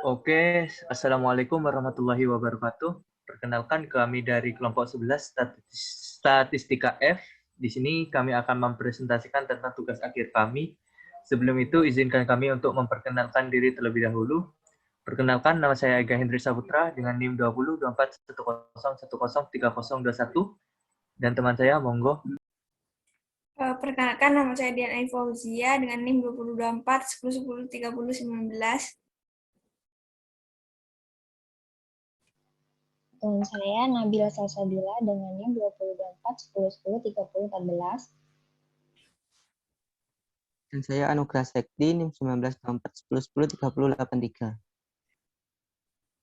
Oke, Assalamualaikum warahmatullahi wabarakatuh. Perkenalkan kami dari kelompok 11 Statistika F. Di sini kami akan mempresentasikan tentang tugas akhir kami. Sebelum itu, izinkan kami untuk memperkenalkan diri terlebih dahulu. Perkenalkan, nama saya Ega Hendri Saputra dengan NIM 202410103021 dan teman saya, monggo. Perkenalkan, nama saya Dian Ain Fauzia dengan NIM 2024 10 10 30 19. Dan saya Nabila Salsabila dengan NIM 2024 10 10 30 14. Dan saya Anugrah Sekti NIM 1924 10 10 30 83.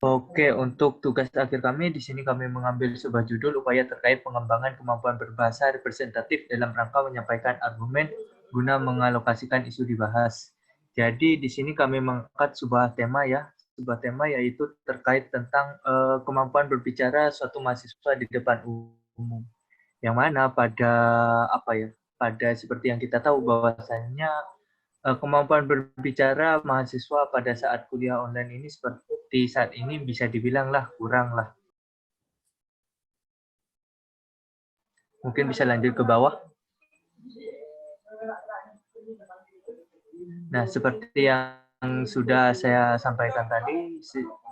Oke, untuk tugas akhir kami di sini kami mengambil sebuah judul upaya terkait pengembangan kemampuan berbahasa representatif dalam rangka menyampaikan argumen guna mengalokasikan isu dibahas. Jadi di sini kami mengangkat sebuah tema yaitu terkait tentang kemampuan berbicara suatu mahasiswa di depan umum. Yang mana pada seperti yang kita tahu bahwasanya kemampuan berbicara mahasiswa pada saat kuliah online ini seperti saat ini bisa dibilang kurang lah. Mungkin bisa lanjut ke bawah. Nah, seperti yang sudah saya sampaikan tadi,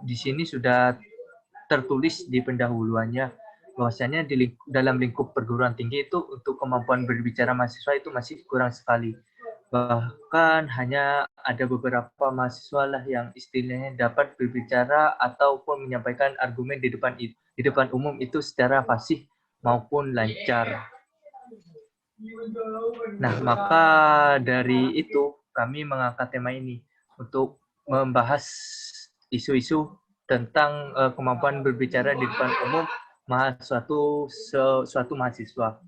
di sini sudah tertulis di pendahuluannya bahwasanya dalam lingkup perguruan tinggi itu untuk kemampuan berbicara mahasiswa itu masih kurang sekali. Bahkan hanya ada beberapa mahasiswa lah yang istilahnya dapat berbicara ataupun menyampaikan argumen di depan umum itu secara fasih maupun lancar. Nah, maka dari itu kami mengangkat tema ini untuk membahas isu-isu tentang kemampuan berbicara di depan umum suatu mahasiswa.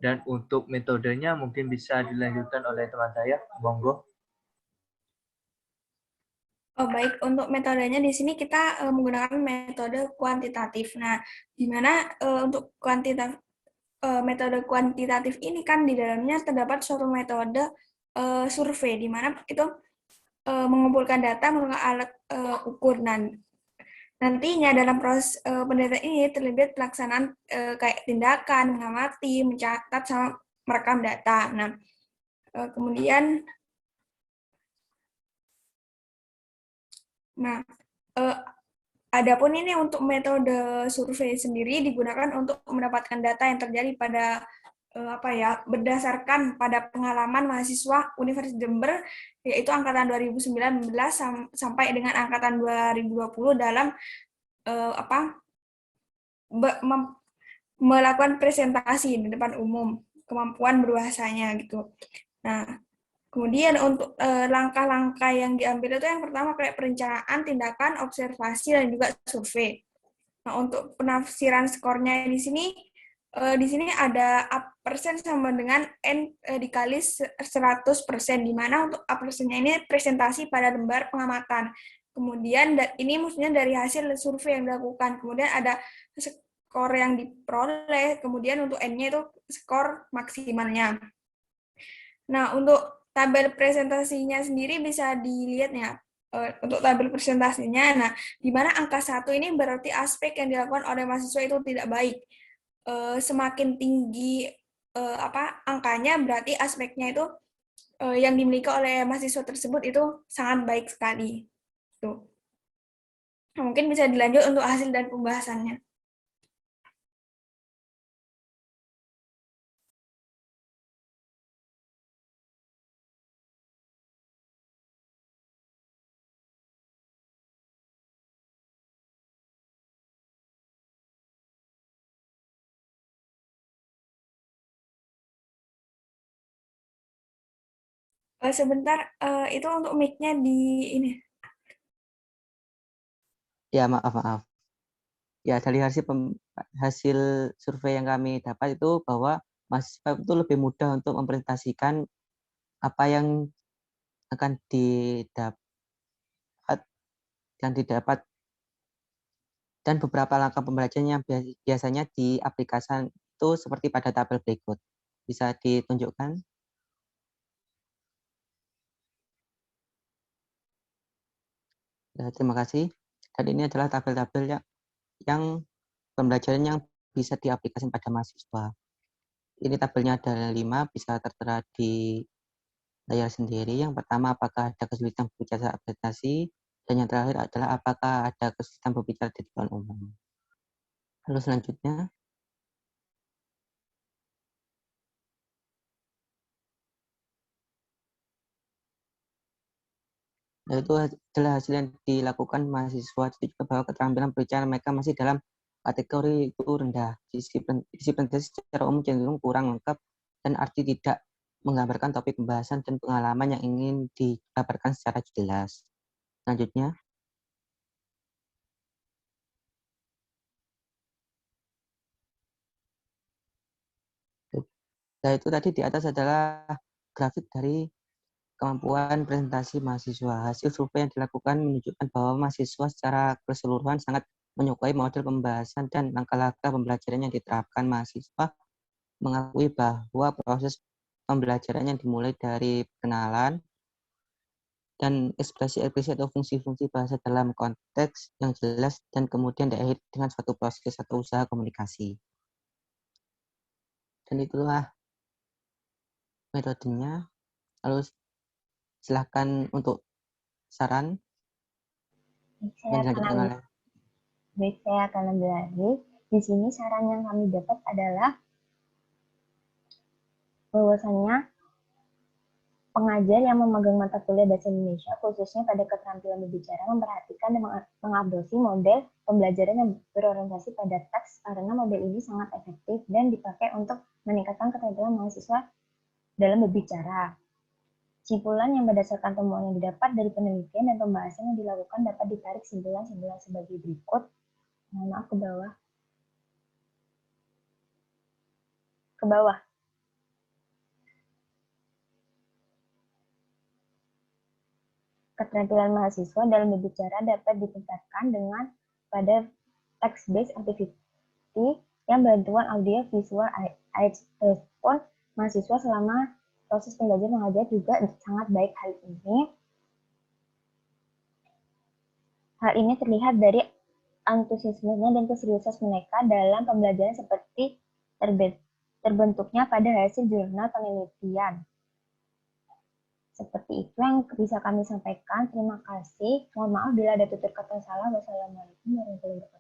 Dan untuk metodenya mungkin bisa dilanjutkan oleh teman saya, monggo. Baik, untuk metodenya di sini kita menggunakan metode kuantitatif. Nah, di mana untuk metode kuantitatif ini kan di dalamnya terdapat suatu metode survei, di mana itu mengumpulkan data menggunakan alat ukur. Nantinya dalam proses penelitian ini terlibat pelaksanaan kayak tindakan, mengamati, mencatat, sama merekam data. Nah, kemudian, adapun ini untuk metode survei sendiri digunakan untuk mendapatkan data yang terjadi pada berdasarkan pada pengalaman mahasiswa Universitas Jember, yaitu angkatan 2019 sampai dengan angkatan 2020 dalam melakukan presentasi di depan umum, kemampuan berbahasanya gitu. Nah, kemudian untuk langkah-langkah yang diambil itu yang pertama kayak perencanaan, tindakan, observasi, dan juga survei. Nah, untuk penafsiran skornya di sini ada A persen sama dengan N dikali 100%, di mana untuk A persennya ini presentasi pada lembar pengamatan. Kemudian ini maksudnya dari hasil survei yang dilakukan. Kemudian ada skor yang diperoleh, kemudian untuk N-nya itu skor maksimalnya. Nah, untuk tabel presentasinya sendiri bisa dilihat ya. Untuk tabel presentasinya, nah, di mana angka 1 ini berarti aspek yang dilakukan oleh mahasiswa itu tidak baik. Semakin tinggi angkanya, berarti aspeknya itu yang dimiliki oleh mahasiswa tersebut itu sangat baik sekali. Tuh. Nah, mungkin bisa dilanjut untuk hasil dan pembahasannya. Sebentar, itu untuk mic-nya di ini. Ya, maaf. Ya, dari hasil survei yang kami dapat itu bahwa mahasiswa itu lebih mudah untuk mempresentasikan apa yang akan didapat dan beberapa langkah pembelajaran yang biasanya diaplikasikan itu seperti pada tabel berikut. Bisa ditunjukkan? Terima kasih. Dan ini adalah tabel-tabel yang pembelajaran yang bisa diaplikasikan pada mahasiswa. Ini tabelnya ada 5, bisa tertera di layar sendiri. Yang pertama, apakah ada kesulitan berbicara saat presentasi, dan yang terakhir adalah apakah ada kesulitan berbicara di depan umum. Lalu selanjutnya, yaitu adalah hasil yang dilakukan mahasiswa, itu juga bahwa keterampilan berbicara mereka masih dalam kategori itu rendah. Isi presentasi secara umum cenderung kurang lengkap dan arti tidak menggambarkan topik pembahasan dan pengalaman yang ingin dijabarkan secara jelas. Selanjutnya, nah itu tadi di atas adalah grafik dari kemampuan presentasi mahasiswa. Hasil survei yang dilakukan menunjukkan bahwa mahasiswa secara keseluruhan sangat menyukai model pembahasan dan langkah-langkah pembelajaran yang diterapkan. Mahasiswa mengakui bahwa proses pembelajaran yang dimulai dari pengenalan dan ekspresi-ekspresi atau fungsi-fungsi bahasa dalam konteks yang jelas dan kemudian diakhiri dengan suatu proses atau usaha komunikasi. Dan itulah metodenya. Lalu silakan untuk saran yang dilanjutkan oleh. Baik, saya akan ambil alih. Di sini saran yang kami dapat adalah bahwasannya pengajar yang memegang mata kuliah bahasa Indonesia, khususnya pada keterampilan berbicara, memperhatikan dan mengadopsi model pembelajaran yang berorientasi pada teks karena model ini sangat efektif dan dipakai untuk meningkatkan keterampilan mahasiswa dalam berbicara. Kesimpulan yang berdasarkan temuan yang didapat dari penelitian dan pembahasan yang dilakukan dapat ditarik simpulan-simpulan sebagai berikut. Maaf, ke bawah. Keterampilan mahasiswa dalam berbicara dapat ditingkatkan dengan pada text-based activity yang bantuan audio visual respon mahasiswa selama proses pembelajaran mengajar juga sangat baik. Hal ini terlihat dari antusiasmenya dan keseriusan mereka dalam pembelajaran seperti terbentuknya pada hasil jurnal penelitian. Seperti itu yang bisa kami sampaikan. Terima kasih. Mohon maaf bila ada tutur kata salah. Wassalamualaikum warahmatullahi wabarakatuh.